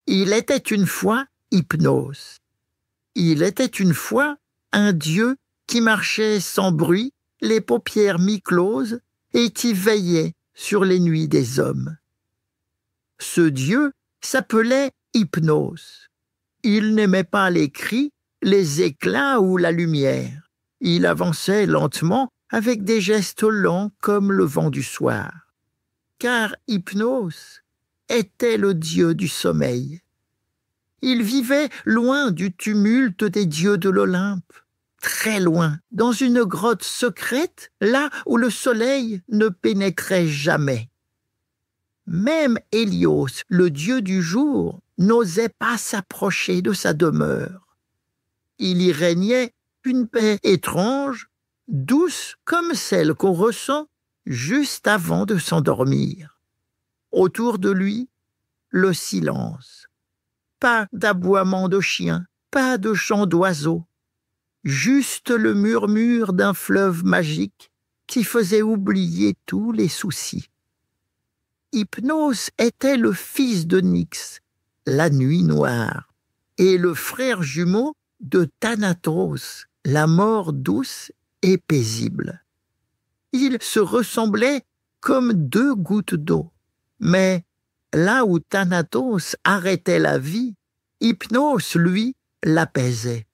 Il était une fois Hypnos. Il était une fois un dieu qui marchait sans bruit, les paupières mi-closes, et qui veillait sur les nuits des hommes. Ce dieu s'appelait Hypnos. Il n'aimait pas les cris, les éclats ou la lumière. Il avançait lentement avec des gestes lents comme le vent du soir. Car Hypnos était le dieu du sommeil. Il vivait loin du tumulte des dieux de l'Olympe, très loin, dans une grotte secrète, là où le soleil ne pénétrait jamais. Même Hélios, le dieu du jour, n'osait pas s'approcher de sa demeure. Il y régnait une paix étrange, douce comme celle qu'on ressent juste avant de s'endormir. Autour de lui, le silence. Pas d'aboiement de chien, pas de chant d'oiseaux. Juste le murmure d'un fleuve magique qui faisait oublier tous les soucis. Hypnos était le fils de Nyx, la nuit noire, et le frère jumeau de Thanatos, la mort douce et paisible. Ils se ressemblaient comme deux gouttes d'eau, mais là où Thanatos arrêtait la vie, Hypnos, lui, l'apaisait.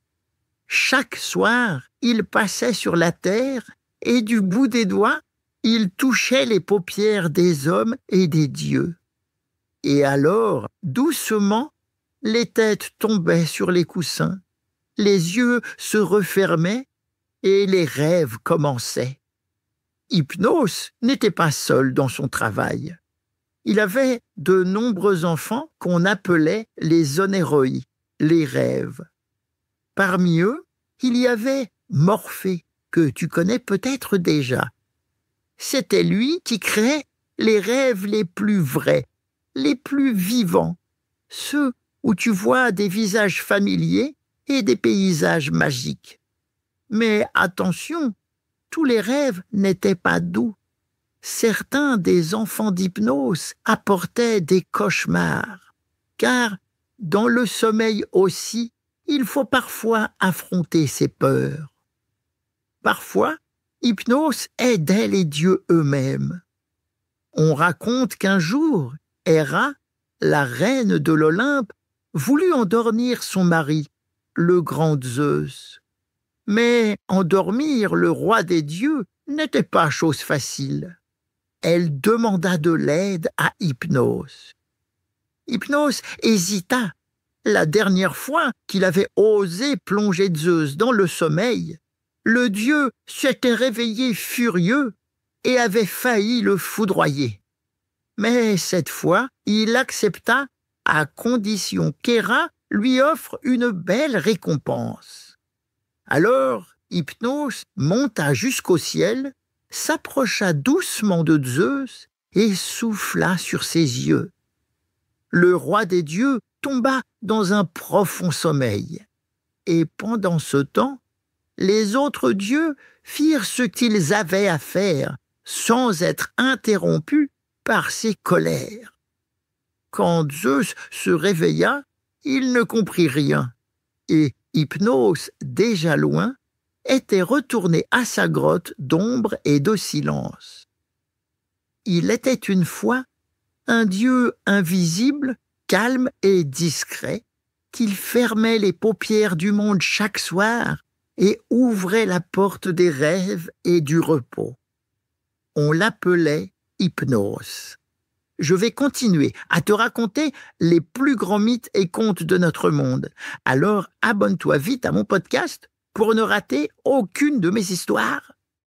Chaque soir, il passait sur la terre et du bout des doigts, il touchait les paupières des hommes et des dieux. Et alors, doucement, les têtes tombaient sur les coussins, les yeux se refermaient et les rêves commençaient. Hypnos n'était pas seul dans son travail. Il avait de nombreux enfants qu'on appelait les onéroi, les rêves. Parmi eux, il y avait Morphée, que tu connais peut-être déjà. C'était lui qui créait les rêves les plus vrais, les plus vivants, ceux où tu vois des visages familiers et des paysages magiques. Mais attention, tous les rêves n'étaient pas doux. Certains des enfants d'Hypnos apportaient des cauchemars, car dans le sommeil aussi, il faut parfois affronter ses peurs. Parfois, Hypnos aidait les dieux eux-mêmes. On raconte qu'un jour, Héra, la reine de l'Olympe, voulut endormir son mari, le grand Zeus. Mais endormir le roi des dieux n'était pas chose facile. Elle demanda de l'aide à Hypnos. Hypnos hésita. La dernière fois qu'il avait osé plonger Zeus dans le sommeil, le dieu s'était réveillé furieux et avait failli le foudroyer. Mais cette fois, il accepta à condition qu'Héra lui offre une belle récompense. Alors, Hypnos monta jusqu'au ciel, s'approcha doucement de Zeus et souffla sur ses yeux. Le roi des dieux tomba dans un profond sommeil. Et pendant ce temps, les autres dieux firent ce qu'ils avaient à faire, sans être interrompus par ses colères. Quand Zeus se réveilla, il ne comprit rien, et Hypnos, déjà loin, était retourné à sa grotte d'ombre et de silence. Il était une fois un dieu invisible, calme et discret, qu'il fermait les paupières du monde chaque soir et ouvrait la porte des rêves et du repos. On l'appelait Hypnos. Je vais continuer à te raconter les plus grands mythes et contes de notre monde. Alors abonne-toi vite à mon podcast pour ne rater aucune de mes histoires.